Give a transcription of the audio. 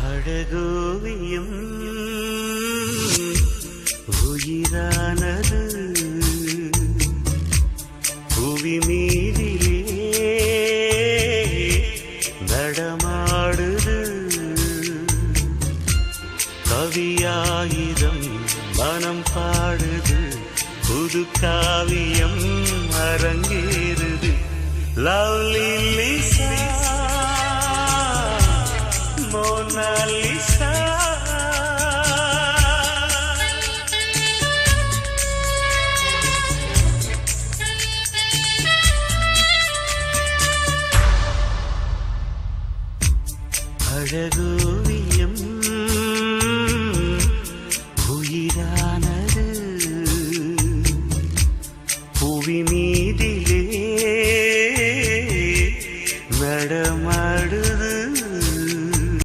அழகோவியம் உயிரானது புவி மீதிலே நடமாடுது கவியாயிரம் மனம் பாடுது புது காவியம் அரங்கேறுது லவ்லி லிசா மோனாலிசா அழகோவியம் உயிரா